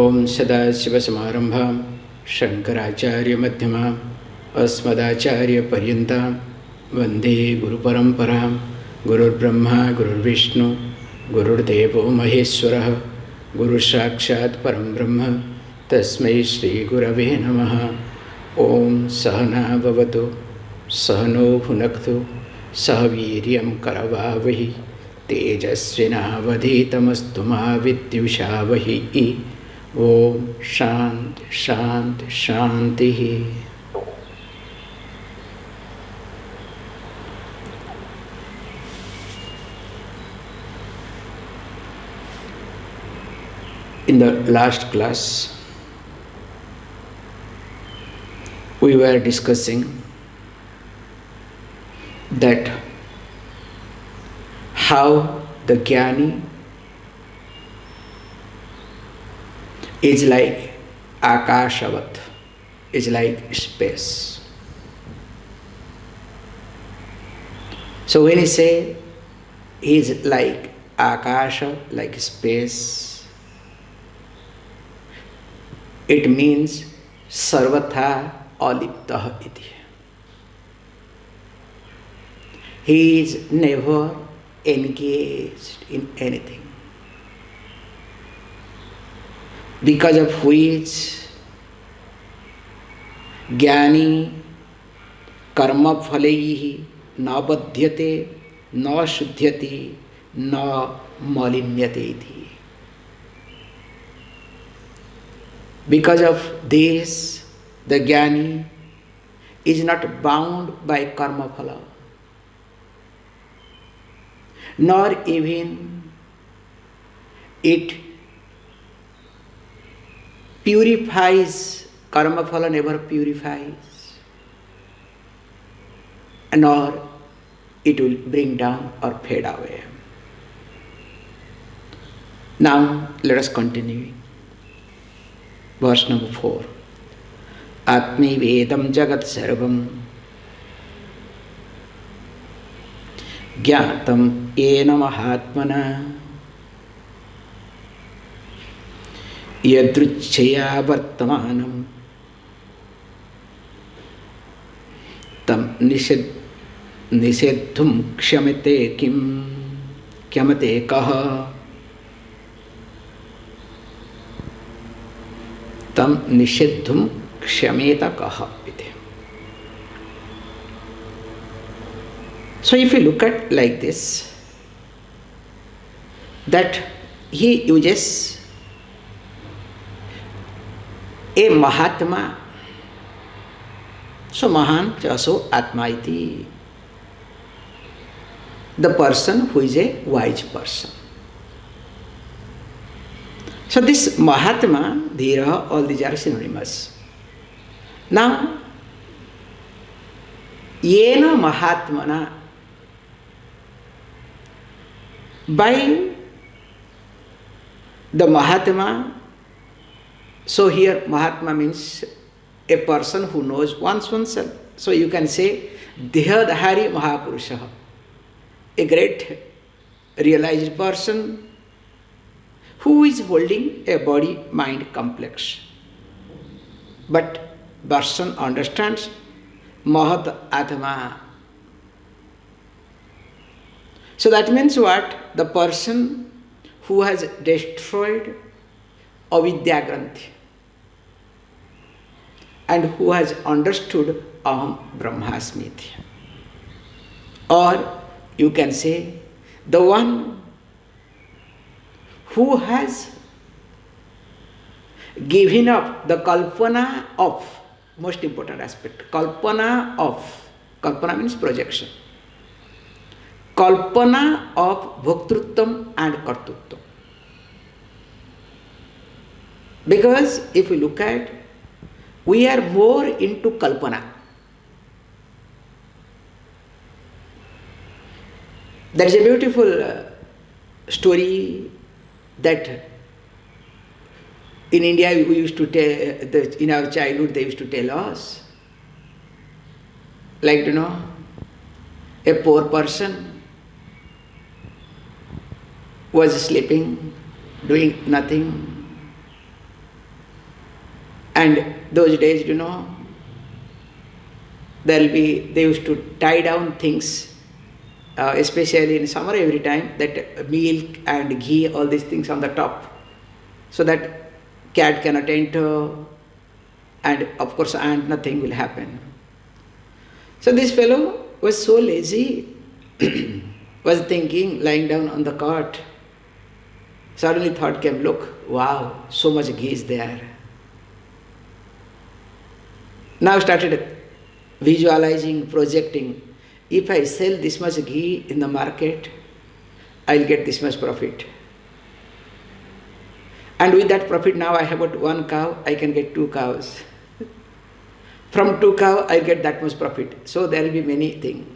ओम सदाशिवसमारंभां शंकराचार्यमध्यमाम् अस्मदाचार्यपर्यन्तां वन्दे गुरुपरम्परां। गुरुर्ब्रह्मा गुरुर्विष्णु गुरुर्देवो महेश्वरः गुरुसाक्षात् परं ब्रह्म तस्मै श्रीगुरवे नमः। ओम सहना भवतु सहनो भुनक्तु सह वीर्यं करवावहि तेजस्विनावधीतमस्तु मा विद्विषावहि। ओम शांति शांति शांति। In the last class, we were discussing that how the jnani is like akashavat, is like space. So when he say he is like akasha, like space, it means sarvatha aliptah iti. He is never engaged in anything, because of which ज्ञानी कर्म फलैः न बध्यते न शुध्यते न मलिन्यते इति. Because of this, the jnani is not bound by karma phala, nor even it purifies. Karma phala never purifies, nor it will bring down or fade away. Now let us continue. Verse number 4. Atmi vedam jagat sarvam jnatam yena mahatmana yadruchya vartamanam tam nisedhum kshamate kim kyamate kaha tam nisedhum kshameta kaha iti. So if you look at like this, that he uses a mahatma. So mahan chaso atma iti, the person who is a wise person. So this mahatma, dhira, all these are synonymous. Now, yena mahatmana, by the mahatma. So here mahatma means a person who knows oneself. So you can say Dehadhari Mahapurusha, a great realized person who is holding a body-mind complex. But person understands Mahat Atma. So that means what? The person who has destroyed avidya granthi and who has understood Aham Brahmasmiti. Or you can say the one who has given up the kalpana of, most important aspect, kalpana means projection, kalpana of bhoktritvam and kartrutvam. Because if we look at, we are more into kalpana. There is a beautiful story that in India we used to tell, in our childhood they used to tell us, like a poor person was sleeping, doing nothing, And those days, they used to tie down things, especially in summer every time, that milk and ghee, all these things on the top, so that cat cannot enter, and of course, and nothing will happen. So this fellow was so lazy, was thinking, lying down on the cot. Suddenly thought came, look, wow, so much ghee is there. Now started visualizing, projecting. If I sell this much ghee in the market, I'll get this much profit. And with that profit, now I have got 1 cow, I can get 2 cows. From 2 cows, I get that much profit. So there will be many things.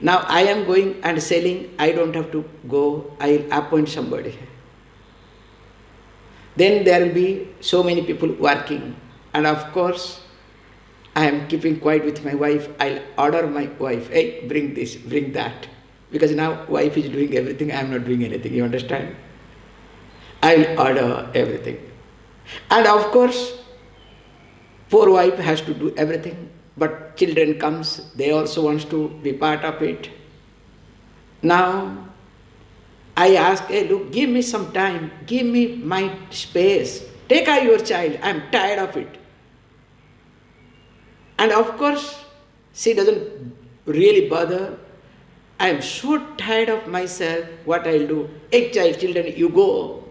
Now I am going and selling, I don't have to go, I will appoint somebody. Then there will be so many people working. And of course, I am keeping quiet with my wife. I'll order my wife, hey, bring this, bring that. Because now wife is doing everything, I am not doing anything, you understand? I will order everything. And of course, poor wife has to do everything. But children comes, they also want to be part of it. Now, I ask, hey, look, give me some time, give me my space. Take out your child, I am tired of it. And of course, she doesn't really bother. I am so tired of myself, what I'll do. Hey children, you go.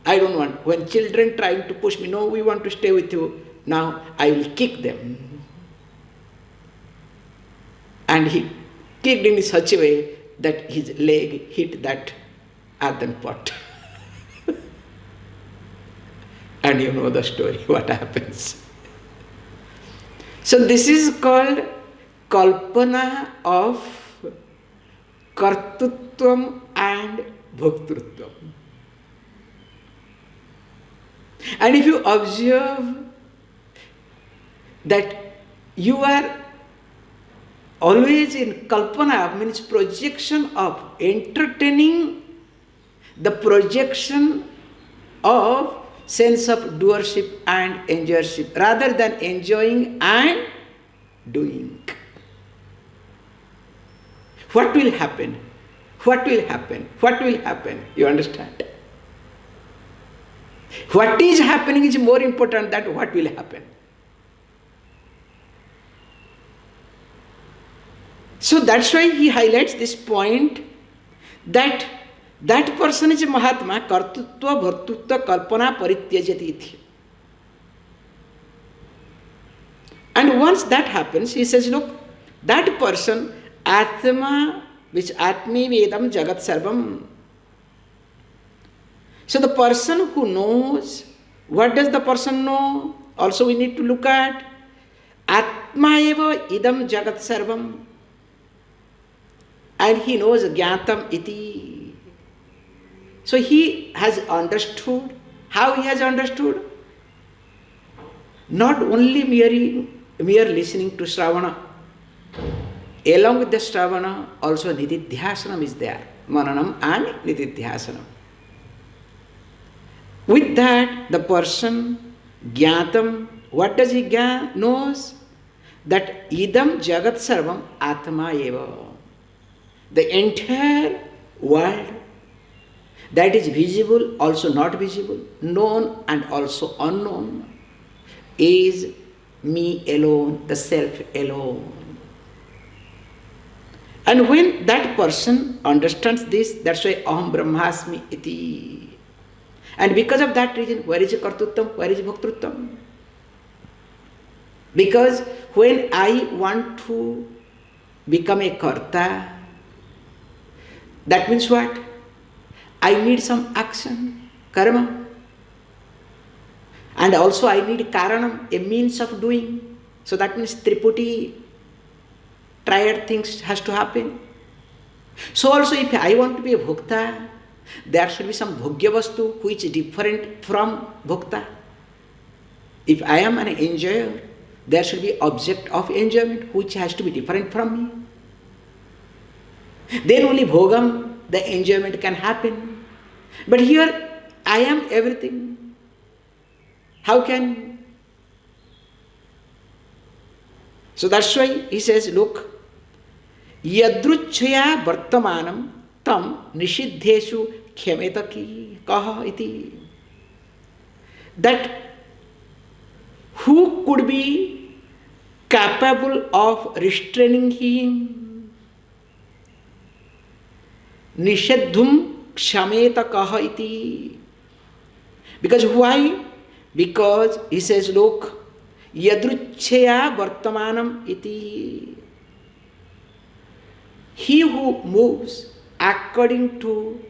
I don't want. When children trying to push me, no, we want to stay with you. Now I will kick them. And he kicked in such a way that his leg hit that earthen pot. And you know the story, what happens. So this is called kalpana of kartutvam and bhoktrutvam. And if you observe that you are always in kalpana, means projection of entertaining the projection of sense of doership and enjoyership rather than enjoying and doing. What will happen? What will happen? What will happen? You understand? What is happening is more important than what will happen. So that's why he highlights this point that person is a Mahatma, kartutva, bhartutva, kalpana, parityajati iti. And once that happens, he says, look, that person, Atma, which Atmi Vedam Jagat Sarvam. So the person who knows, what does the person know? Also we need to look at Atma eva idam Jagat Sarvam. And he knows Jnatam iti. So he has understood. How he has understood? Not only mere listening to Shravana. Along with the Shravana, also Nididhyasanam is there. Mananam and Nididhyasanam. With that, the person, Jnatam, what does he knows? That idam Jagat Sarvam Atma eva. The entire world that is visible, also not visible, known and also unknown, is me alone, the self alone. And when that person understands this, that's why Aham Brahmasmi iti. And because of that reason, where is Kartuttam, where is Bhoktruttam? Because when I want to become a Karta, that means what? I need some action, karma. And also I need karanam, a means of doing. So that means triputi, triad things has to happen. So also if I want to be a bhokta, there should be some bhogya vastu which is different from bhokta. If I am an enjoyer, there should be object of enjoyment which has to be different from me. Then only bhogam, the enjoyment can happen. But here, I am everything. How can? So that's why he says, look, yadruchaya vartamanam tam nishiddheshu khyameta kaha iti. That who could be capable of restraining him? Nishaddhum kshameta kaha iti. Because why? Because he says, look, yadruchaya vartamanam iti. He who moves according to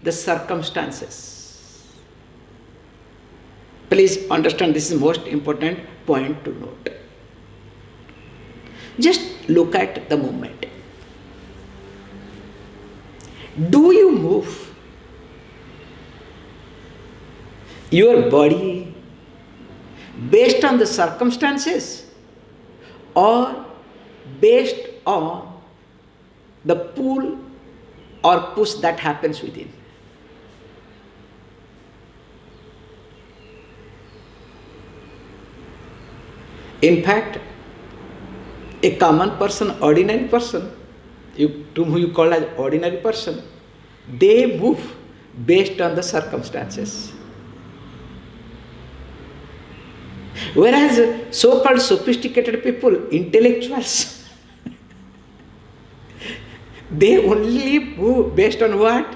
the circumstances. Please understand, this is the most important point to note. Just look at the moment. Do you move your body based on the circumstances or based on the pull or push that happens within? In fact, a common person, ordinary person, to whom you call as ordinary person, they move based on the circumstances. Whereas so-called sophisticated people, intellectuals, they only move based on what?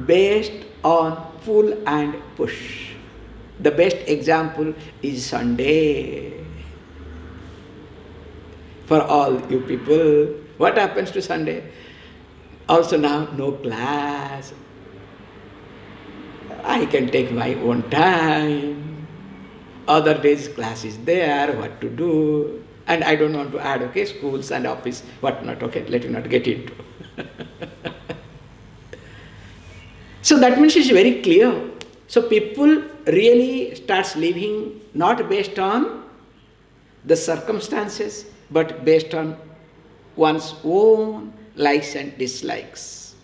Based on pull and push. The best example is Sunday. For all you people, what happens to Sunday? Also now, no class. I can take my own time. Other days class is there, what to do. And I don't want to add, okay, schools and office, what not, okay, let me not get into. So that means it's very clear. So people really starts living not based on the circumstances, but based on one's own likes and dislikes.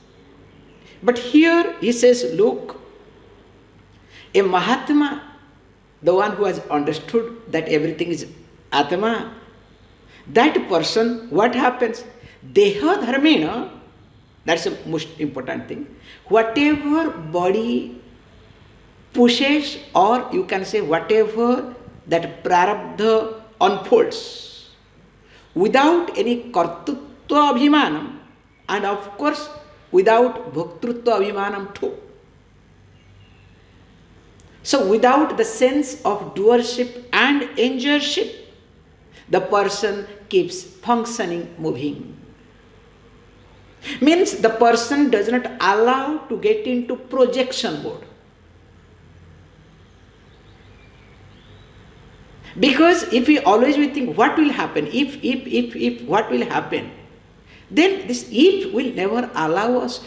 But here he says, look, a Mahatma, the one who has understood that everything is Atma, that person, what happens? Deha dharmena, that's the most important thing. Whatever body pushes, or you can say whatever that prarabdha unfolds, without any kartutva abhimanam, and of course without bhoktrutva abhimanam too. So without the sense of doership and enjoyership, the person keeps functioning, moving. Means the person does not allow to get into projection mode. Because if we always think what will happen, if, what will happen, then this if will never allow us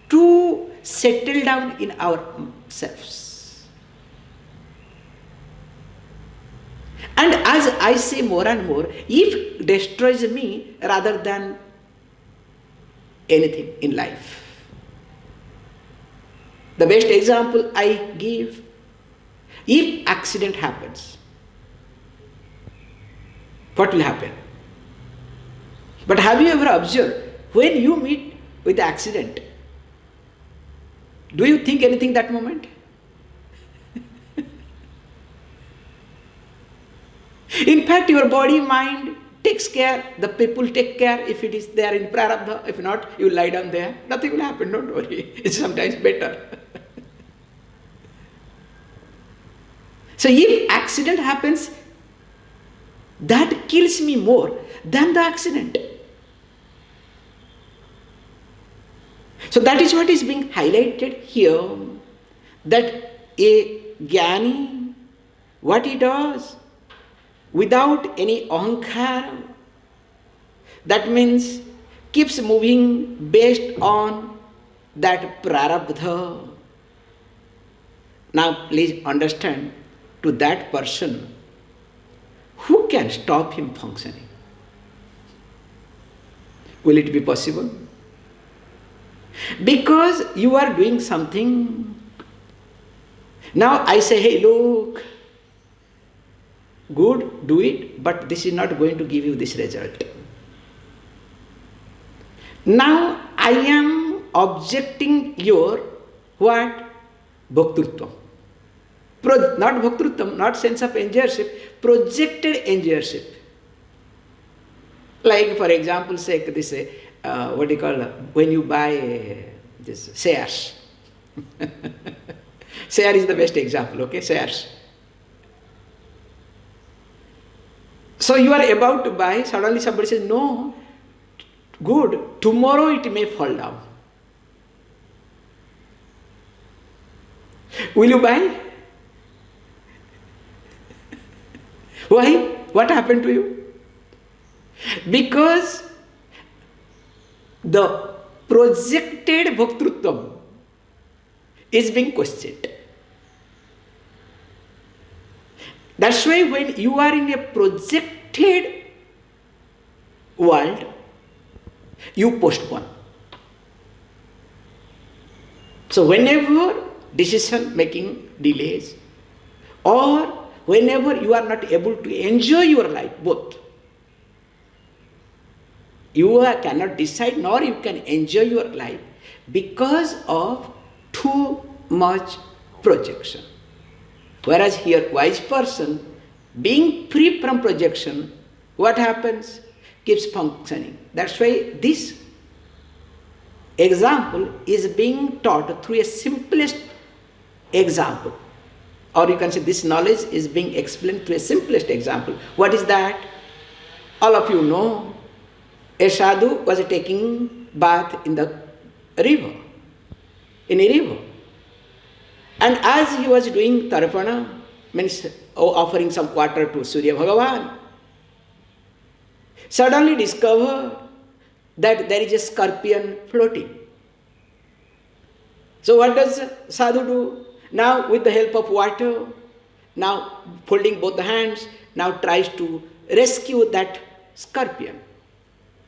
to settle down in ourselves. And as I say more and more, if destroys me rather than anything in life. The best example I give, if accident happens, what will happen? But have you ever observed, when you meet with the accident, do you think anything that moment? In fact, your body, mind takes care, the people take care if it is there in prarabdha. If not, you lie down there, nothing will happen, don't worry. It's sometimes better. So if accident happens, that kills me more than the accident. So that is what is being highlighted here, that a jnani, what he does, without any ahankara, that means keeps moving based on that prarabdha. Now please understand, to that person, who can stop him functioning? Will it be possible? Because you are doing something, Now I say, hey, look, good, do it, but this is not going to give you this result. Now I am objecting your what? Bhaktrutvam. Not bhaktrutvam, not sense of enjoyership, projected enjoyership. Like for example, say this, what do you call, when you buy this shares. Share is the best example, okay, shares. So you are about to buy, suddenly somebody says, no, good, tomorrow it may fall down. Will you buy? Why? What happened to you? Because the projected bhaktrutvam is being questioned. That's why when you are in a projected world, you postpone. So whenever decision making delays, or whenever you are not able to enjoy your life, both, you cannot decide nor you can enjoy your life because of too much projection. Whereas here, wise person, being free from projection, what happens? Keeps functioning. That's why this example is being taught through a simplest example. Or you can say this knowledge is being explained through a simplest example. What is that? All of you know, a sadhu was taking bath in the river, in a river. And as he was doing tarpana, means offering some water to Surya Bhagavan, suddenly discovered that there is a scorpion floating. So what does sadhu do? Now with the help of water, now folding both the hands, now tries to rescue that scorpion.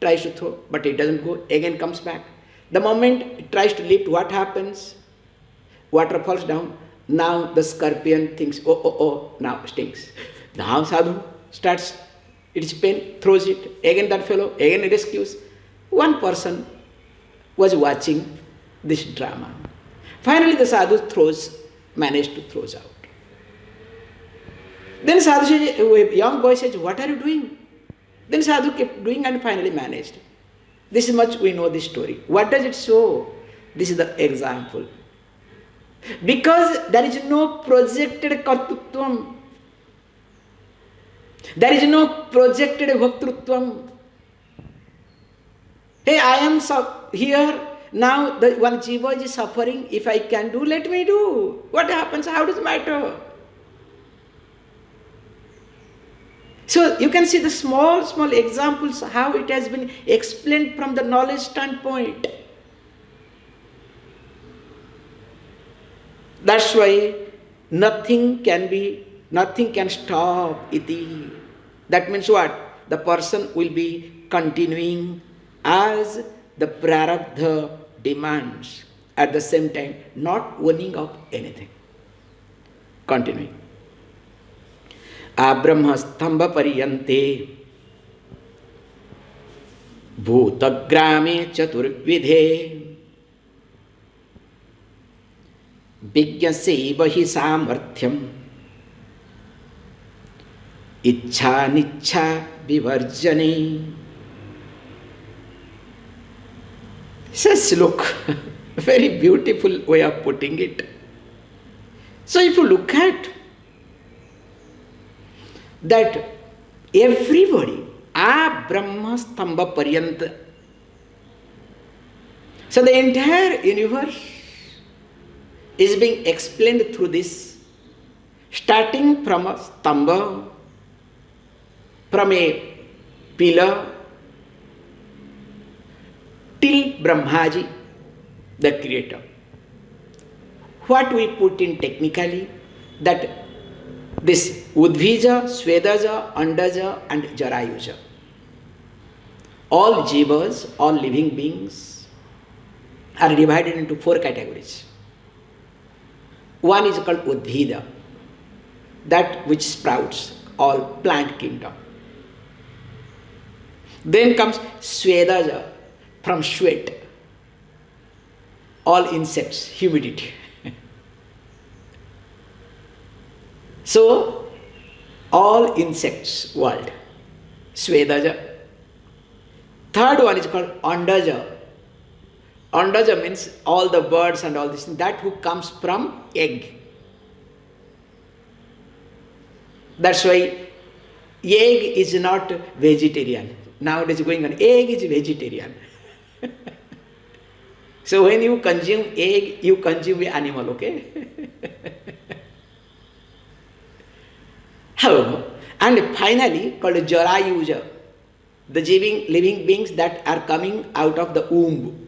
Tries to throw, but it doesn't go, again comes back. The moment it tries to lift, what happens? Water falls down. Now the scorpion thinks, oh, now stings. Now sadhu starts, it's pain, throws it. Again that fellow, again it rescues. One person was watching this drama. Finally the sadhu managed to throw out. Then sadhu says, a young boy says, what are you doing? Then sadhu kept doing and finally managed. This much we know this story. What does it show? This is the example. Because there is no projected kartutvam. There is no projected bhaktrutvam. Hey, I am here, now the one jiva is suffering, if I can do, let me do. What happens? How does it matter? So you can see the small examples, how it has been explained from the knowledge standpoint. That's why nothing can stop iti. That means what? The person will be continuing as the prarabdha demands, at the same time not owning of anything. Continuing. Abrahma stamba pariyante bhutagrame chaturvidhe Vigyaseva hi samarthyam Ichha nichha vivarjane. Says, look, very beautiful way of putting it. So if you look at that, everybody, Brahma Stamba Paryanta. So the entire universe is being explained through this, starting from a stamba, from a pillar, till Brahmaji, the creator. What we put in technically, that this Udvija, Svedaja, Andaja and Jarayuja. All jivas, all living beings are divided into 4 categories. One is called Udbhida, that which sprouts, all plant kingdom. Then comes Svedaja, from sweat, all insects, humidity. So, all insects world, Svedaja. Third one is called Andaja. Andaja means all the birds and all this, that who comes from egg. That's why egg is not vegetarian. Nowadays going on, egg is vegetarian. So when you consume egg, you consume an animal, okay? However, and finally called Jarayuja, the living beings that are coming out of the womb.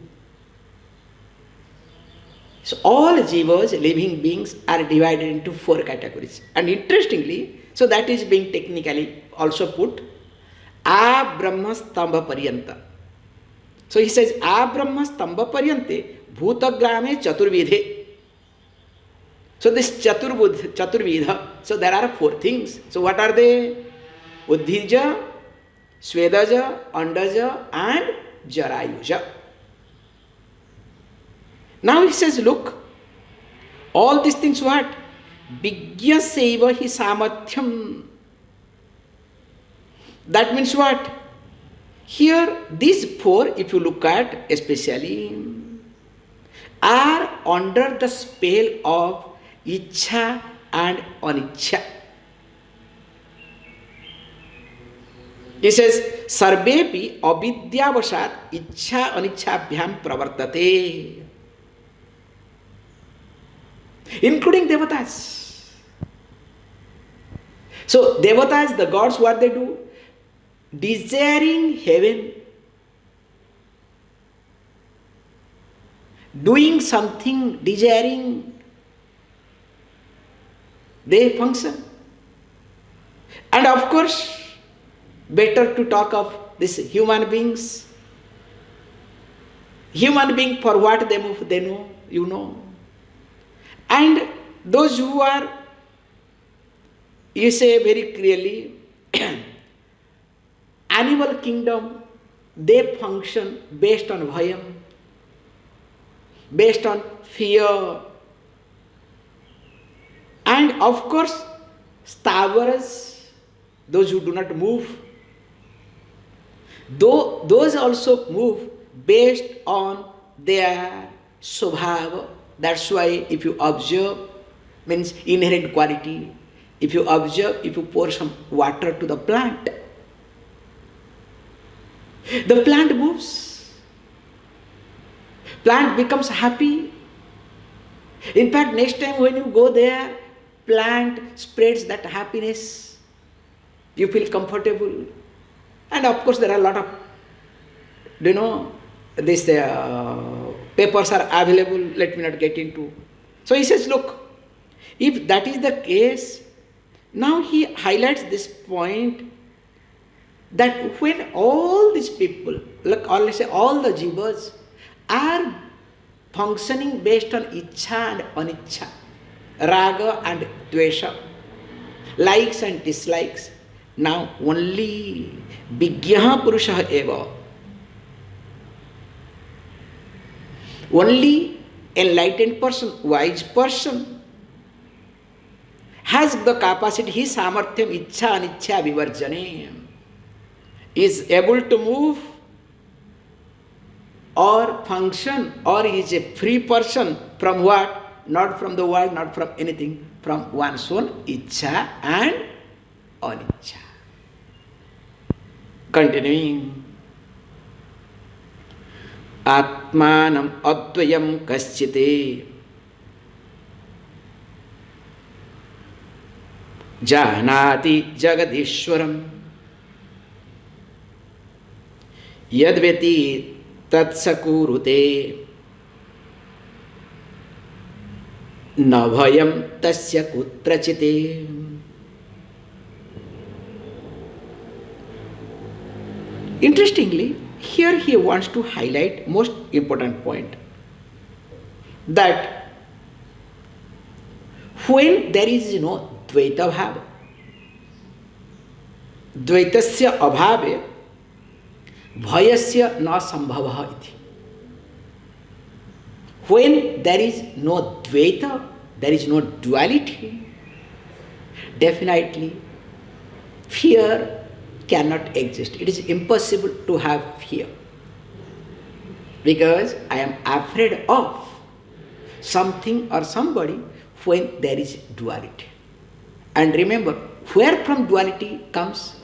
So all jivas, living beings, are divided into 4 categories. And interestingly, so that is being technically also put, A Brahma Stambha Paryanta. So he says, A Brahma Stambha Paryante Bhutagrame Chaturvidhe. So this Chaturvidha, so there are 4 things. So what are they? Udbhija, Svedaja, Andaja and Jarayuja. Now he says, look, all these things what? Bigya Seva Hi Samathyam. That means what? Here, these 4, if you look at especially, are under the spell of Ichha and Anichha. He says, Sarvepi avidyavasat Ichha Anichhabhyam pravartate. Including devatas. So, devatas, the gods, what they do? Desiring heaven, doing something, desiring, they function. And of course, better to talk of these human beings. Human being, for what they move, they know, you know. And those who are, you say very clearly, animal kingdom, they function based on bhayam, based on fear. And of course, stavaras, those who do not move, though those also move based on their swabhava. That's why if you observe, means inherent quality, if you observe, if you pour some water to the plant, the plant moves. Plant becomes happy. In fact, next time when you go there, plant spreads that happiness. You feel comfortable. And of course, there are a lot of, these papers are available. Let me not get into. So he says, look, if that is the case, now he highlights this point that when all these people, like let's say all the jivas, are functioning based on ichha and anichha, raga and dvesha, likes and dislikes, now only Vigyaha Purusha eva, only enlightened person, wise person, has the capacity, his samarthyam ichha anichha vivarjane, is able to move or function, or is a free person from what? Not from the world, not from anything, from one's own ichha and aniccha. Continuing. Atmanam advayam kaschite janati jagadishwaram yadveti tatsakurute nabhayam tasya kutrachite. Interestingly, here he wants to highlight most important point, that When there is Dvaita Bhava, Dvaitasya Abhave, Bhayasya na Sambhavaha iti. When there is no Dvaita, there is no duality, definitely fear cannot exist. It is impossible to have fear. Because I am afraid of something or somebody when there is duality. And remember, where from duality comes?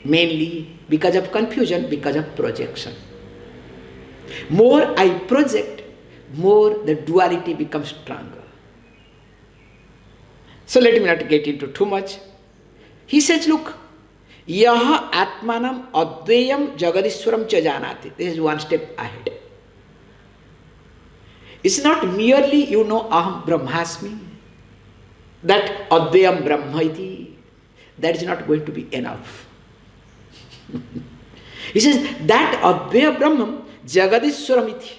Mainly because of confusion, because of projection. More I project, more the duality becomes stronger. So let me not get into too much. He says, look, yaha atmanam adveyam jagadishwaram cha janati. This is one step ahead. It's not merely aham brahmasmi, that adveyam brahma iti. That is not going to be enough. He says that adveya brahmam jagadishwaram iti.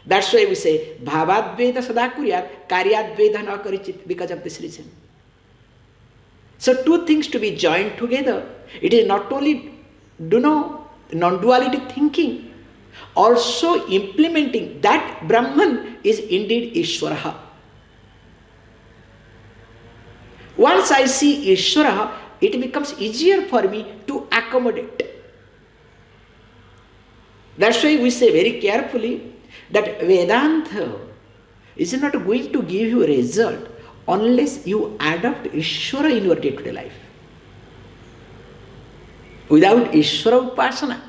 That's why we say bhavadveda sada kuryat karyadveda na karichit, because of this reason. So two things to be joined together. It is not only non-duality thinking, also implementing that Brahman is indeed Ishvaraha. Once I see Ishvaraha, it becomes easier for me to accommodate. That's why we say very carefully that Vedanta is not going to give you a result unless you adopt Ishvara in your day-to-day life. Without Ishvara Upasana,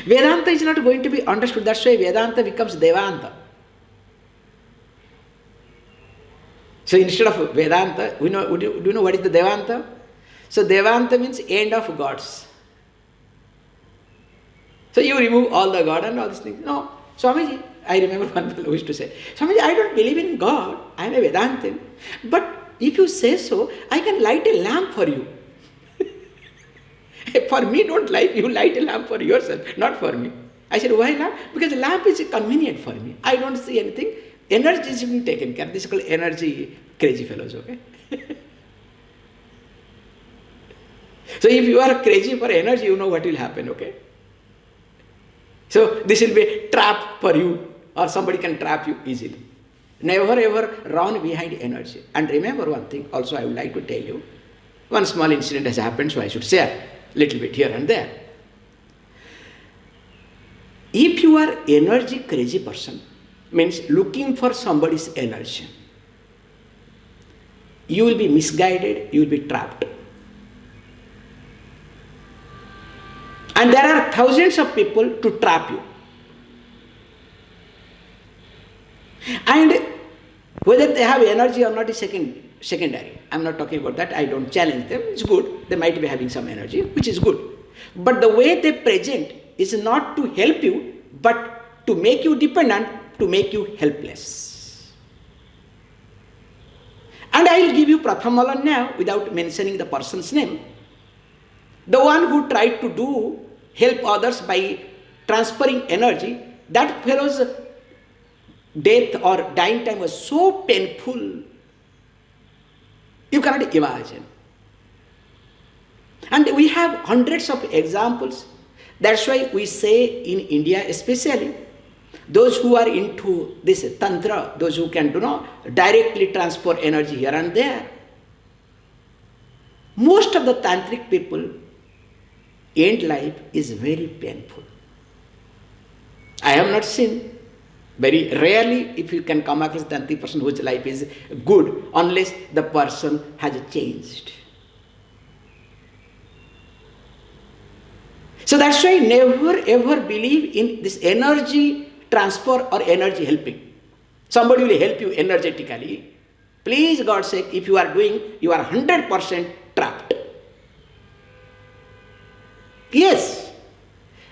Vedanta is not going to be understood. That's why Vedanta becomes Devanta. So instead of Vedanta, do you know what is the Devanta? So Devanta means end of gods. So you remove all the God and all these things. No, Swamiji, I remember one fellow used to say, Swamiji, I don't believe in God, I am a Vedantin. But if you say so, I can light a lamp for you. For me, don't light, you light a lamp for yourself, not for me. I said, why not? Because the lamp is convenient for me. I don't see anything. Energy is being taken care of. This is called energy crazy fellows, okay? So if you are crazy for energy, you know what will happen, okay? So this will be a trap for you, or somebody can trap you easily. Never ever run behind energy. And remember one thing, also I would like to tell you, one small incident has happened, so I should share a little bit here and there. If you are energy crazy person, means looking for somebody's energy, you will be misguided, you will be trapped. And there are thousands of people to trap you. And whether they have energy or not is secondary. I'm not talking about that. I don't challenge them. It's good. They might be having some energy, which is good. But the way they present is not to help you, but to make you dependent, to make you helpless. And I will give you Prathamalan now without mentioning the person's name. The one who tried to help others by transferring energy, that fellow's death or dying time was so painful, you cannot imagine. And we have hundreds of examples. That's why we say in India especially, those who are into this tantra, those who can directly transfer energy here and there, most of the tantric people end life is very painful. I have not seen, very rarely if you can come across a tantric person whose life is good, unless the person has changed. So that's why never ever believe in this energy transfer or energy helping. Somebody will help you energetically. Please, God's sake, if you are doing, you are 100% trapped. Yes,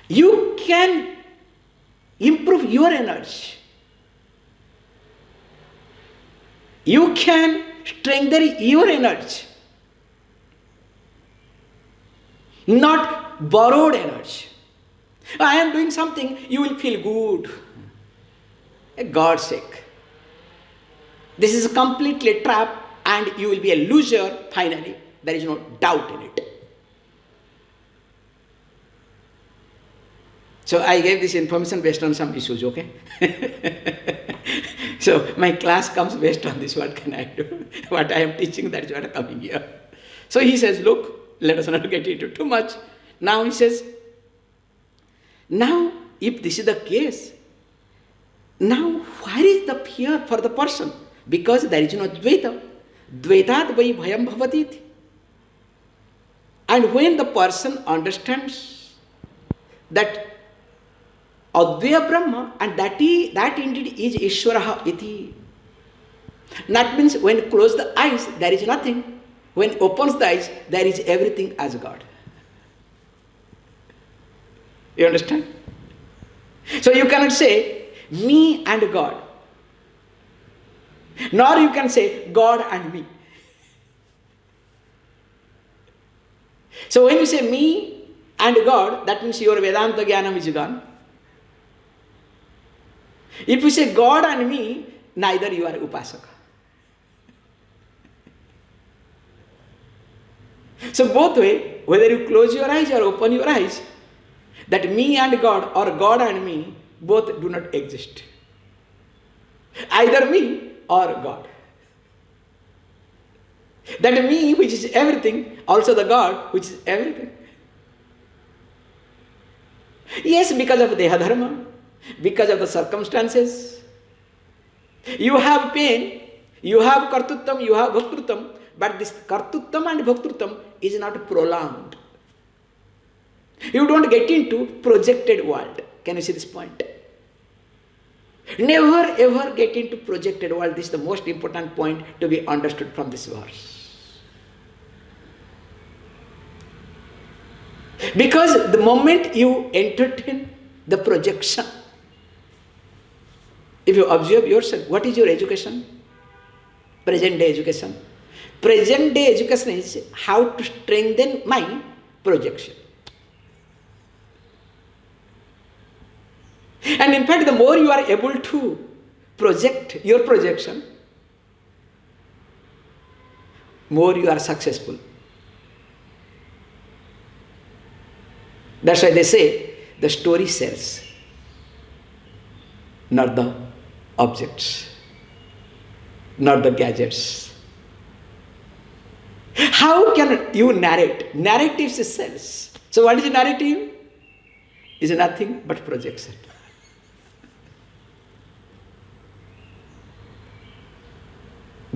you can improve your energy. You can strengthen your energy. Not borrowed energy. I am doing something, you will feel good. God's sake. This is completely a trap and you will be a loser finally. There is no doubt in it. So I gave this information based on some issues, okay? So my class comes based on this, what can I do? What I am teaching, that is what is coming here. So he says, look, let us not get into too much. Now he says, now if this is the case, now where is the fear for the person? Because there is no dvaita. Dvaitat vai bhayam bhavati. And when the person understands that Advaya Brahma, and that indeed is Ishwaraha iti. That means when close the eyes, there is nothing. When opens the eyes, there is everything as God. You understand? So you cannot say, me and God. Nor you can say, God and me. So when you say me and God, that means your Vedanta Jnanam is gone. If you say God and me, neither you are Upasaka. So both way, whether you close your eyes or open your eyes, that me and God or God and me, both do not exist. Either me or God. That me which is everything, also the God which is everything. Yes, because of Deha Dharma, because of the circumstances. You have pain, you have kartuttam, you have bhaktrutam, but this kartuttam and bhaktrutam is not prolonged. You don't get into projected world. Can you see this point? Never ever get into projected world. This is the most important point to be understood from this verse. Because the moment you entertain the projection, if you observe yourself, what is your education? Present day education. Present day education is how to strengthen my projection. And in fact, the more you are able to project your projection, more you are successful. That's why they say the story sells, not the objects, not the gadgets. How can you narrate? Narrative sells. So what is a narrative? Is nothing but projection.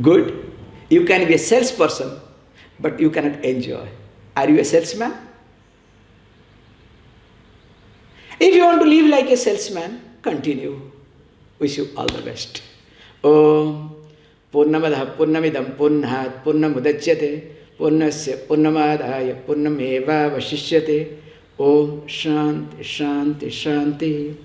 Good. You can be a salesperson, but you cannot enjoy. Are you a salesman? If you want to live like a salesman, continue. Wish you all the best. Om Purnamadah Purnamidam Purnat Purnamudachyate Purnasya Purnamadaya Purnameva Vashishyate. Om Shanti Shanti Shanti.